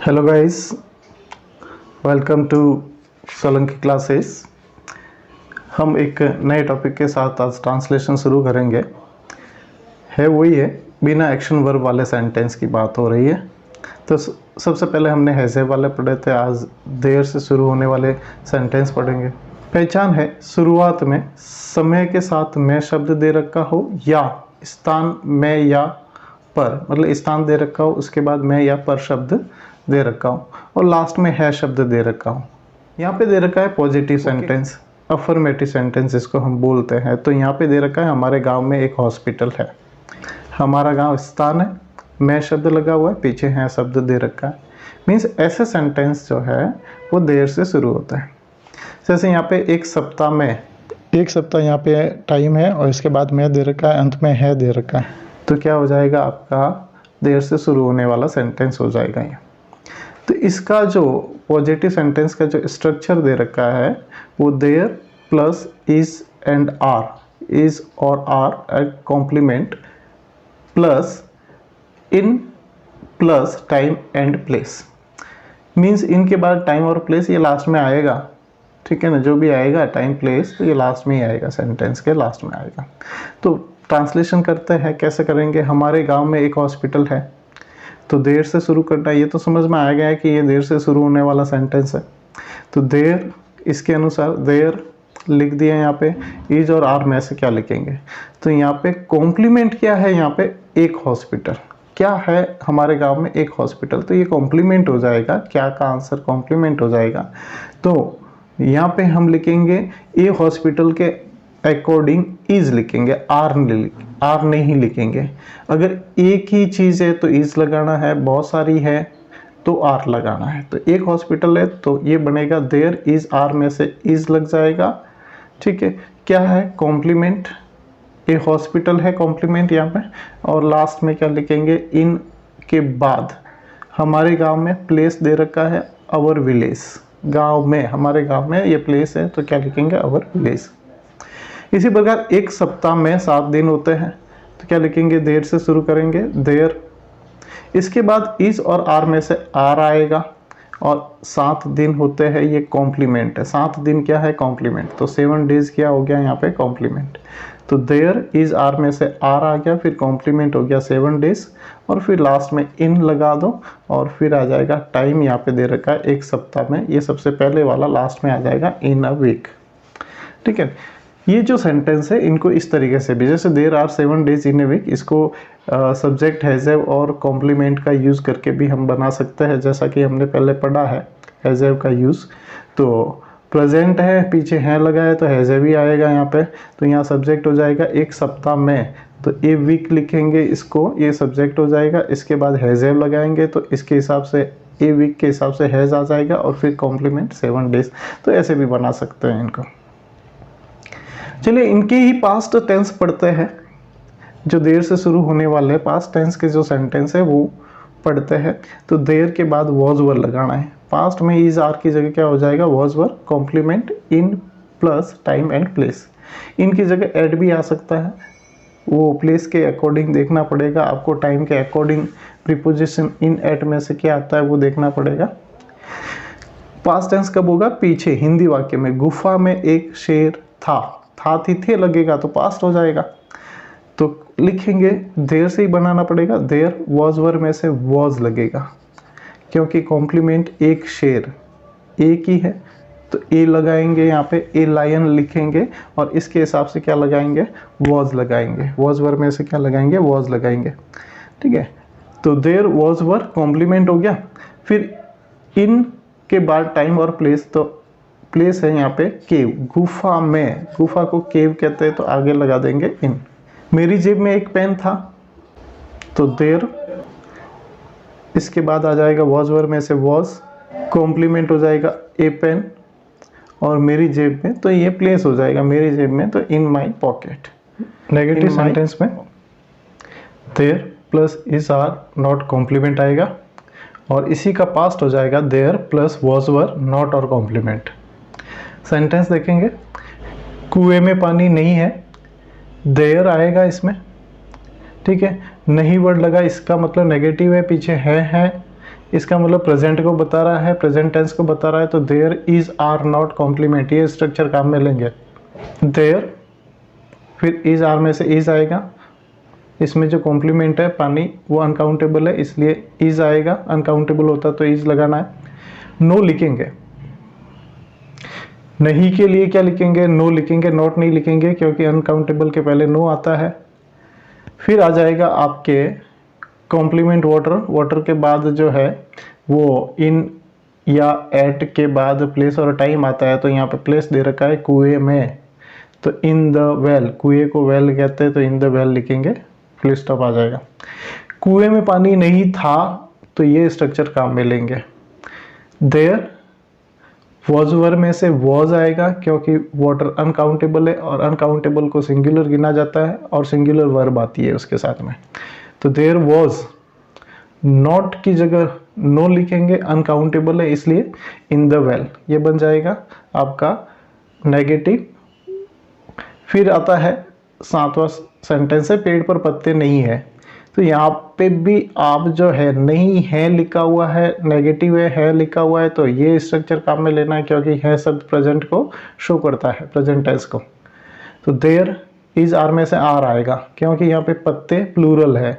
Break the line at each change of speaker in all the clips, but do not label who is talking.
Hello guys, welcome to Solanki classes. हम एक नए टॉपिक के साथ आज ट्रांसलेशन शुरू करेंगे। वही है, बिना एक्शन वर्ब वाले सेंटेंस की बात हो रही है। तो सबसे पहले हमने हैज़ वाले पढ़े थे, आज देर से शुरू होने वाले सेंटेंस पढ़ेंगे। पहचान है, शुरुआत में समय के साथ मैं शब्द दे रखा हो या स्थान में या पर, मतलब स्थान दे रखा हो, उसके बाद मैं या पर शब्द दे रखा हूँ और लास्ट में है शब्द दे रखा हूँ। यहाँ पे दे रखा है पॉजिटिव सेंटेंस, अफर्मेटिव सेंटेंस जिसको हम बोलते हैं। तो यहाँ पे दे रखा है हमारे गांव में एक हॉस्पिटल है। हमारा गांव स्थान है, मैं शब्द लगा हुआ है, पीछे है शब्द दे रखा है। मीन्स ऐसे सेंटेंस जो है वो देर से शुरू होता है। जैसे यहाँ पे एक सप्ताह में, एक सप्ताह यहाँ पे टाइम है और इसके बाद मैं दे रखा है, अंत में है दे रखा है। तो क्या हो जाएगा, आपका देर से शुरू होने वाला सेंटेंस हो जाएगा ये। तो इसका जो पॉजिटिव सेंटेंस का जो स्ट्रक्चर दे रखा है वो there plus is and are, is और are at complement plus in plus time and place. Means इनके बाद टाइम और प्लेस ये लास्ट में आएगा, ठीक है ना। जो भी आएगा टाइम प्लेस तो ये लास्ट में ही आएगा, सेंटेंस के लास्ट में आएगा। तो ट्रांसलेशन करते हैं, कैसे करेंगे। हमारे गांव में एक हॉस्पिटल है, तो देर से शुरू करना, ये तो समझ में आ गया है कि ये देर से शुरू होने वाला सेंटेंस है। तो देर, इसके अनुसार देर लिख दिया। यहाँ पे इज और आर में से क्या लिखेंगे, तो यहाँ पे कॉम्प्लीमेंट क्या है, यहाँ पे एक हॉस्पिटल क्या है, हमारे गांव में एक हॉस्पिटल। तो ये कॉम्प्लीमेंट हो जाएगा, क्या का आंसर कॉम्प्लीमेंट हो जाएगा। तो यहाँ पे हम लिखेंगे ए हॉस्पिटल के अकॉर्डिंग इज लिखेंगे, आर नहीं लिखेंगे। अगर एक ही चीज़ है तो इज लगाना है, बहुत सारी है तो आर लगाना है। तो एक हॉस्पिटल है तो ये बनेगा देयर इज, आर में से इज लग जाएगा, ठीक है। क्या है, कॉम्प्लीमेंट, ए हॉस्पिटल है कॉम्प्लीमेंट यहाँ पे। और लास्ट में क्या लिखेंगे, इन के बाद हमारे गांव में प्लेस दे रखा है अवर विलेज। गांव में, हमारे गांव में ये प्लेस है तो क्या लिखेंगे, अवर विलेज। इसी प्रकार एक सप्ताह में 7 दिन होते हैं तो क्या लिखेंगे, देर से शुरू करेंगे देर। इसके बाद इज और आर में से आर आएगा और 7 दिन होते हैं, ये कॉम्प्लीमेंट है। 7 दिन क्या है, कॉम्प्लीमेंट। तो 7 डेज क्या हो गया यहाँ पे, कॉम्प्लीमेंट। तो देयर इज आर में से आर आ गया, फिर कॉम्प्लीमेंट हो गया 7 डेज और फिर लास्ट में इन लगा दो और फिर आ जाएगा टाइम। यहाँ पे दे रखा है एक सप्ताह में, ये सबसे पहले वाला, लास्ट में आ जाएगा इन अ वीक, ठीक है। ये जो सेंटेंस है इनको इस तरीके से भी, जैसे there are 7 days in a week, इसको सब्जेक्ट हैज़ और कॉम्प्लीमेंट का यूज़ करके भी हम बना सकते हैं, जैसा कि हमने पहले पढ़ा है हैज़ का यूज़। तो प्रेजेंट है, पीछे है लगा है तो हैज़ भी आएगा यहाँ पे। तो यहाँ सब्जेक्ट हो जाएगा एक सप्ताह में, तो ए वीक लिखेंगे इसको, ये सब्जेक्ट हो जाएगा। इसके बाद हैज़ लगाएंगे तो इसके हिसाब से ए वीक के हिसाब से हैज़ आ जाएगा और फिर कॉम्प्लीमेंट 7 डेज। तो ऐसे भी बना सकते हैं इनको। चलिए इनके ही पास्ट टेंस पढ़ते हैं, जो देर से शुरू होने वाले पास्ट टेंस के जो सेंटेंस है वो पढ़ते हैं। तो देर के बाद वॉज वर लगाना है। पास्ट में इज आर की जगह क्या हो जाएगा, वॉज वर कॉम्प्लीमेंट इन प्लस टाइम एंड प्लेस। इनकी जगह एड भी आ सकता है, वो प्लेस के अकॉर्डिंग देखना पड़ेगा आपको, टाइम के अकॉर्डिंग प्रीपोजिशन इन एट में से क्या आता है वो देखना पड़ेगा। पास्ट टेंस कब होगा, पीछे हिंदी वाक्य में। गुफा में एक शेर था थी थे लगेगा तो पास्ट हो जाएगा। तो लिखेंगे देर से ही बनाना पड़ेगा, देर वॉज वर में से वॉज लगेगा, क्योंकि कॉम्प्लीमेंट एक शेर एक ही है तो ए लगाएंगे, यहाँ पे ए लायन लिखेंगे और इसके हिसाब से क्या लगाएंगे, वॉज लगाएंगे। वॉज वर में से क्या लगाएंगे, वॉज लगाएंगे, ठीक है। तो देर वॉज वर कॉम्प्लीमेंट हो गया। फिर इन के बाद टाइम और प्लेस, तो प्लेस है यहाँ पे केव, गुफा में, गुफा को केव कहते हैं तो आगे लगा देंगे इन। मेरी जेब में एक पेन था तो देर, इसके बाद आ जाएगा वॉज वर में से वॉज, कॉम्प्लीमेंट हो जाएगा ए पेन और मेरी जेब में, तो ये प्लेस हो जाएगा मेरी जेब में, तो in my pocket. Negative sentence में there plus is are not complement आएगा और इसी का पास्ट हो जाएगा there plus was were not और कॉम्प्लीमेंट। सेंटेंस देखेंगे, कुएं में पानी नहीं है, देयर आएगा इसमें, ठीक है। नहीं वर्ड लगा, इसका मतलब नेगेटिव है, पीछे है, इसका मतलब प्रेजेंट को बता रहा है, प्रेजेंट टेंस को बता रहा है, तो there is are not complement, ये स्ट्रक्चर काम में लेंगे। देयर, फिर इज आर में से इज आएगा, इसमें जो कॉम्प्लीमेंट है पानी वो अनकाउंटेबल है इसलिए इज आएगा, अनकाउंटेबल होता तो इज लगाना है। नो लिखेंगे, नहीं के लिए क्या लिखेंगे, नो लिखेंगे, नॉट नहीं लिखेंगे क्योंकि अनकाउंटेबल के पहले नो आता है। फिर आ जाएगा आपके कॉम्प्लीमेंट वाटर, वाटर के बाद जो है वो इन या एट के बाद प्लेस और टाइम आता है, तो यहाँ पे प्लेस दे रखा है कुएं में, तो इन द वेल, कुएं को वेल कहते हैं तो इन द वेल लिखेंगे, फुल स्टॉप आ जाएगा। कुएं में पानी नहीं था तो ये स्ट्रक्चर काम में लेंगे। देयर, वॉज वर में से वॉज आएगा क्योंकि वाटर अनकाउंटेबल है और अनकाउंटेबल को सिंगुलर गिना जाता है और सिंगुलर वर्ब आती है उसके साथ में, तो देयर वॉज, नॉट की जगह नो लिखेंगे, अनकाउंटेबल है इसलिए इन द वेल, ये बन जाएगा आपका नेगेटिव। फिर आता है 7वां सेंटेंस है, पेड़ पर पत्ते नहीं है, तो यहाँ पे भी आप जो है नहीं है लिखा हुआ है, नेगेटिव है लिखा हुआ है, तो ये स्ट्रक्चर काम में लेना है क्योंकि है शब्द प्रेजेंट को शो करता है, प्रेजेंट टेंस को। तो देयर इज आर में से आर आएगा क्योंकि यहाँ पे पत्ते प्लूरल है,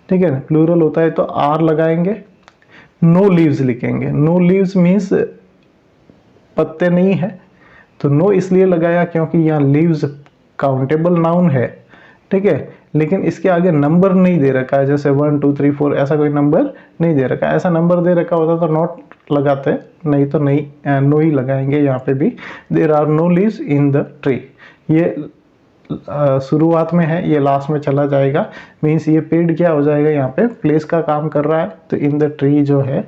ठीक है ना, प्लूरल होता है तो आर लगाएंगे। नो लीव्स लिखेंगे, नो लीव्स मीन्स पत्ते नहीं है, तो नो इसलिए लगाया क्योंकि यहाँ लीव्स काउंटेबल नाउन है, ठीक है, लेकिन इसके आगे नंबर नहीं दे रखा है, जैसे 1 2 3 4 ऐसा कोई नंबर नहीं दे रखा है, ऐसा नंबर दे रखा होता तो नॉट लगाते, नहीं तो नहीं नो ही लगाएंगे। यहाँ पे भी there are no leaves in the tree, ये शुरुआत में है, ये लास्ट में चला जाएगा, मीन्स ये पेड़ क्या हो जाएगा, यहाँ पे प्लेस का काम कर रहा है, तो इन द ट्री जो है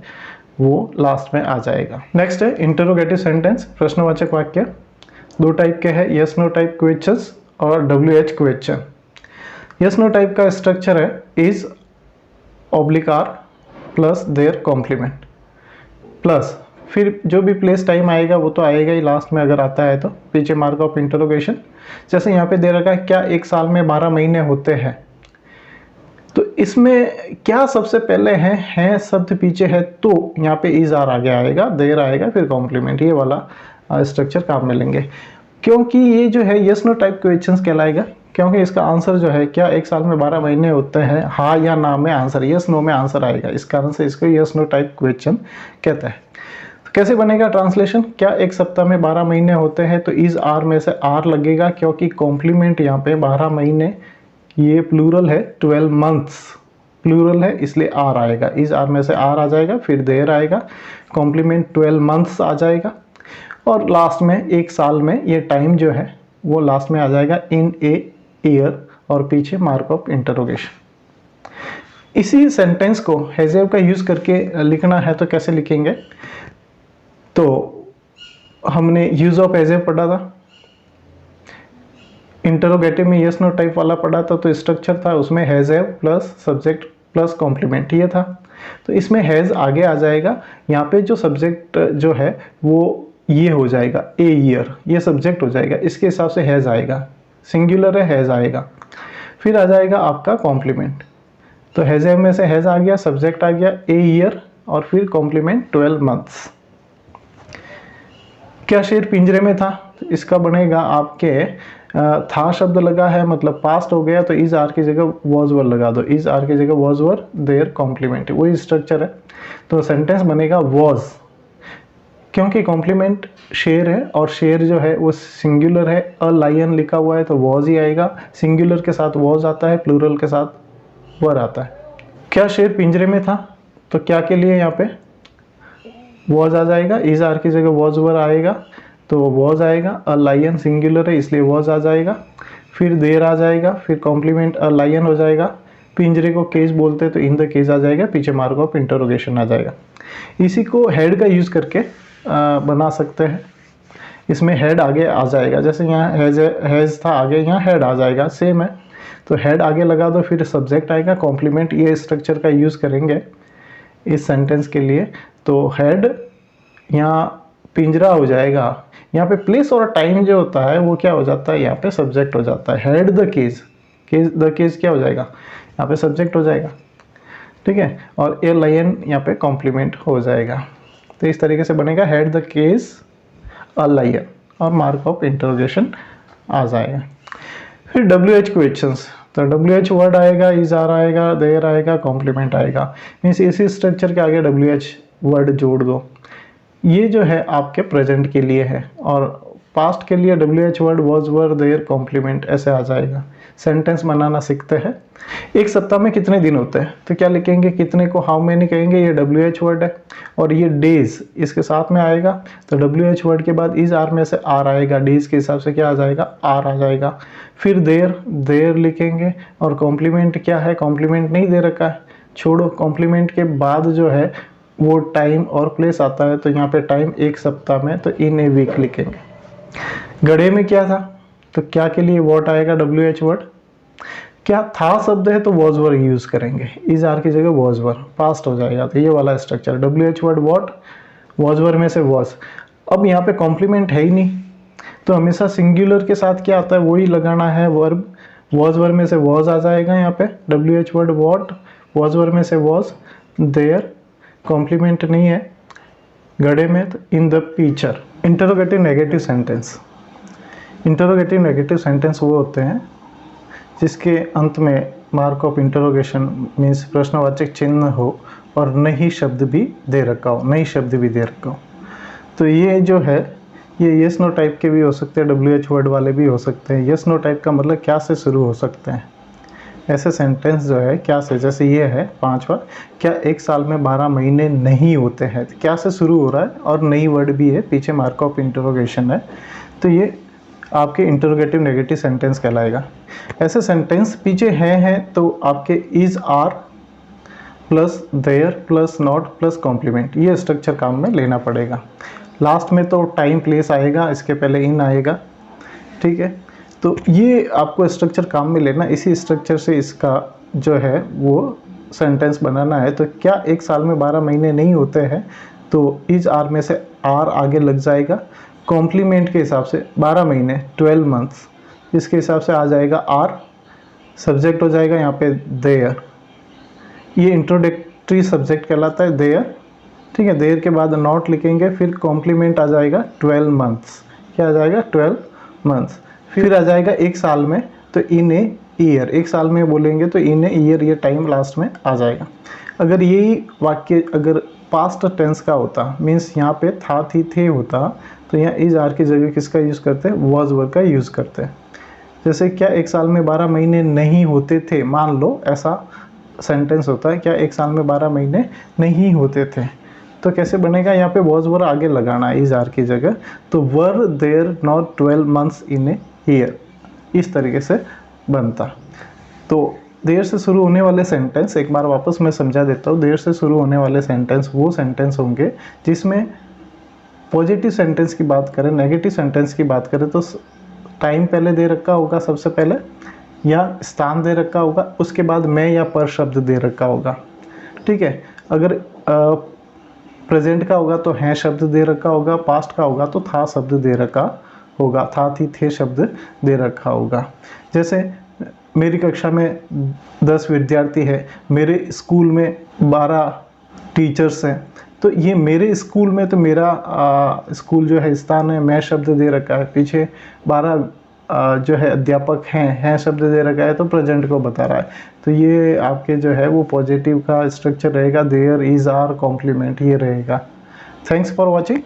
वो लास्ट में आ जाएगा। नेक्स्ट है इंटरोगेटिव सेंटेंस, प्रश्नवाचक वाक्य। 2 टाइप के हैं, यस नो टाइप क्वेश्चंस और WH question. Yes no type का स्ट्रक्चर है is oblique are plus there complement plus, फिर जो भी प्लेस टाइम आएगा वो तो आएगा ही लास्ट में अगर आता है तो, पीछे मार्क ऑफ इंटरोगेशन। जैसे यहाँ पे दे रखा है क्या एक साल में 12 महीने होते हैं, तो इसमें क्या सबसे पहले है शब्द पीछे है तो यहाँ पे इज आर आगे आएगा, देयर आएगा, फिर कॉम्प्लीमेंट, ये वाला स्ट्रक्चर काम में लेंगे। क्योंकि ये जो है यस नो टाइप क्वेश्चंस कहलाएगा क्योंकि इसका आंसर जो है क्या एक साल में 12 महीने होते हैं, हाँ या ना में आंसर, यस नो में आंसर आएगा, इस कारण से इसको यस नो टाइप क्वेश्चन कहता है। तो कैसे बनेगा ट्रांसलेशन, क्या एक सप्ताह में 12 महीने होते हैं, तो इज आर में से आर लगेगा क्योंकि कॉम्प्लीमेंट यहाँ पे 12 महीने, ये प्लूरल है, 12 मंथ्स प्लूरल है इसलिए आर आएगा, इज आर में से आर आ जाएगा, फिर देयर आएगा, कॉम्प्लीमेंट 12 मंथ्स आ जाएगा, और लास्ट में एक साल में ये टाइम जो है वो लास्ट में आ जाएगा इन ए ईयर, और पीछे मार्क ऑफ इंटरोगेशन। इसी सेंटेंस को हैज़ का यूज करके लिखना है तो कैसे लिखेंगे, तो हमने यूज ऑफ हैज़ पढ़ा था, इंटरोगेटिव में यस नो टाइप वाला पढ़ा था, तो स्ट्रक्चर था उसमें has plus subject plus complement ये था, तो इसमें हैज़ आगे आ जाएगा, यहाँ पे जो सब्जेक्ट जो है वो ये हो जाएगा ए ईयर, ये सब्जेक्ट हो जाएगा, इसके हिसाब से हैज़ आएगा, सिंगुलर है हैज़ आएगा, फिर आ जाएगा आपका कॉम्प्लीमेंट, तो हैज़ में से हैज़ आ गया, सब्जेक्ट आ गया ए ईयर, और फिर कॉम्प्लीमेंट 12 मंथ्स। क्या शेर पिंजरे में था, तो इसका बनेगा आपके था शब्द लगा है मतलब पास्ट हो गया, तो इज आर की जगह वॉज वर लगा दो, इज आर की जगह वॉज वर, देयर कॉम्प्लीमेंट, वही स्ट्रक्चर है, तो सेंटेंस बनेगा वॉज, क्योंकि कॉम्प्लीमेंट शेर है और शेर जो है वो सिंगुलर है, अ लायन लिखा हुआ है तो वॉज ही आएगा, सिंगुलर के साथ वॉज आता है, प्लूरल के साथ वर आता है। क्या शेर पिंजरे में था, तो क्या के लिए यहाँ पे वॉज आ जाएगा, इज आर की जगह वॉज वर आएगा, तो वॉज आएगा, अ लायन सिंगुलर है इसलिए वॉज आ जाएगा, फिर देर आ जाएगा, फिर कॉम्प्लीमेंट अ लायन हो जाएगा, पिंजरे को केज बोलते हैं तो इन द केज आ जाएगा, पीछे मार्क ऑफ इंटरोगेशन आ जाएगा। इसी को हेड का यूज़ करके बना सकते हैं, इसमें हेड आगे आ जाएगा, जैसे यहाँ हैज़ था आगे यहाँ हेड आ जाएगा, सेम है, तो हेड आगे लगा दो, फिर सब्जेक्ट आएगा, कॉम्प्लीमेंट, ये स्ट्रक्चर का यूज़ करेंगे इस सेंटेंस के लिए, तो हेड यहाँ पिंजरा हो जाएगा, यहाँ पे प्लेस और टाइम जो होता है वो क्या हो जाता है, यहाँ पे सब्जेक्ट हो जाता है, head the cage, the cage क्या हो जाएगा, यहाँ पे सब्जेक्ट हो जाएगा, ठीक है, और ए लायन यहाँ पे कॉम्प्लीमेंट हो जाएगा। तो इस तरीके से बनेगा had the case a lion और मार्क ऑफ इंटरोगेशन आ जाएगा। फिर WH क्वेश्चंस, तो WH वर्ड आएगा, इज आर आएगा, देयर आएगा, कॉम्प्लीमेंट आएगा। मीन्स इसी स्ट्रक्चर के आगे WH वर्ड जोड़ दो। ये जो है आपके प्रेजेंट के लिए है, और पास्ट के लिए WH word was were there complement ऐसे आ जाएगा। सेंटेंस बनाना सीखते हैं। एक सप्ताह में कितने दिन होते हैं, तो क्या लिखेंगे, कितने को हाउ मेनी कहेंगे, ये WH वर्ड है। और ये डेज इसके साथ में आएगा, तो WH वर्ड के बाद इज आर में से आर आएगा, डेज के हिसाब से क्या आ जाएगा, आर आ जाएगा। फिर देयर लिखेंगे, और कॉम्प्लीमेंट क्या है, कॉम्प्लीमेंट नहीं दे रखा है, छोड़ो। कॉम्प्लीमेंट के बाद जो है वो टाइम और प्लेस आता है, तो यहाँ पे टाइम एक सप्ताह में, तो इन ए वीक लिखेंगे। गधे में क्या था, तो क्या के लिए वॉट आएगा, WH वर्ड। क्या था शब्द है तो वॉज वर यूज करेंगे, इज आर की जगह वॉज वर, पास्ट हो जाएगा। तो ये वाला structure WH word what, was were में से वॉज। अब यहाँ पे कॉम्प्लीमेंट है ही नहीं, तो हमेशा सिंगुलर के साथ क्या आता है वही लगाना है, वर्ब। वॉज वर में से वॉज आ जाएगा यहाँ पे, WH word what, was were में से वॉज, देयर कॉम्प्लीमेंट नहीं है गधे में, तो in the picture. Interrogative negative sentence, interrogative negative sentence वो होते हैं जिसके अंत में मार्क ऑफ इंटरोगेशन मीन्स प्रश्नवाचक चिन्ह हो और नई शब्द भी दे रखा हो, नई शब्द भी दे रखा हो। तो ये जो है ये यस नो टाइप के भी हो सकते हैं, WH वर्ड वाले भी हो सकते हैं। यस नो टाइप का मतलब क्या से शुरू हो सकते हैं, ऐसे सेंटेंस जो है क्या से, जैसे ये है पांचवा, क्या एक साल में 12 महीने नहीं होते हैं, तो क्या से शुरू हो रहा है और नई वर्ड भी है, पीछे मार्क ऑफ इंटरोगेशन है, तो ये आपके इंटरोगेटिव नेगेटिव सेंटेंस कहलाएगा। ऐसे सेंटेंस पीछे हैं तो आपके is are plus there plus not plus complement, ये स्ट्रक्चर काम में लेना पड़ेगा। लास्ट में तो टाइम प्लेस आएगा, इसके पहले इन आएगा, ठीक है। तो ये आपको स्ट्रक्चर काम में लेना, इसी स्ट्रक्चर से इसका जो है वो सेंटेंस बनाना है। तो क्या एक साल में 12 महीने नहीं होते हैं, तो इज आर में से आर आगे लग जाएगा। कॉम्प्लीमेंट के हिसाब से 12 महीने 12 मंथ्स, इसके हिसाब से आ जाएगा आर, सब्जेक्ट हो जाएगा यहाँ पे देयर, ये इंट्रोडक्टरी सब्जेक्ट कहलाता है देयर, ठीक है। देयर के बाद नॉट लिखेंगे, फिर कॉम्प्लीमेंट आ जाएगा 12 मंथ्स, क्या आ जाएगा 12 मंथ्स। फिर आ जाएगा एक साल में, तो इन ए ईयर, एक साल में बोलेंगे तो इन ए ईयर, ये टाइम लास्ट में आ जाएगा। अगर यही वाक्य अगर पास्ट टेंस का होता, मीन्स यहाँ पे था थी थे होता, तो यहाँ इज आर की जगह किसका यूज़ करते हैं, वॉज वर्ड का यूज़ करते हैं। जैसे क्या एक साल में 12 महीने नहीं होते थे, मान लो ऐसा सेंटेंस होता है, क्या एक साल में 12 महीने नहीं होते थे, तो कैसे बनेगा, यहाँ पे वॉज वर आगे लगाना है इज आर की जगह, तो were there not 12 months in a year, इस तरीके से बनता। तो देर से शुरू होने वाले सेंटेंस, एक बार वापस मैं समझा देता हूँ। देर से शुरू होने वाले सेंटेंस वो सेंटेंस होंगे जिसमें पॉजिटिव सेंटेंस की बात करें, नेगेटिव सेंटेंस की बात करें तो टाइम पहले दे रखा होगा सबसे पहले, या स्थान दे रखा होगा, उसके बाद मैं या पर शब्द दे रखा होगा, ठीक है। अगर प्रेजेंट का होगा तो हैं शब्द दे रखा होगा, पास्ट का होगा तो था शब्द दे रखा होगा, था थी थे शब्द दे रखा होगा। जैसे मेरी कक्षा में 10 विद्यार्थी है, मेरे स्कूल में 12 टीचर्स हैं, तो ये मेरे स्कूल में तो मेरा स्कूल जो है स्थान है, मैं शब्द दे रखा है, पीछे 12 जो है अध्यापक हैं शब्द दे रखा है, तो प्रेजेंट को बता रहा है। तो ये आपके जो है वो पॉजिटिव का स्ट्रक्चर रहेगा, देयर इज आर कॉम्प्लीमेंट, ये रहेगा। Thanks for watching.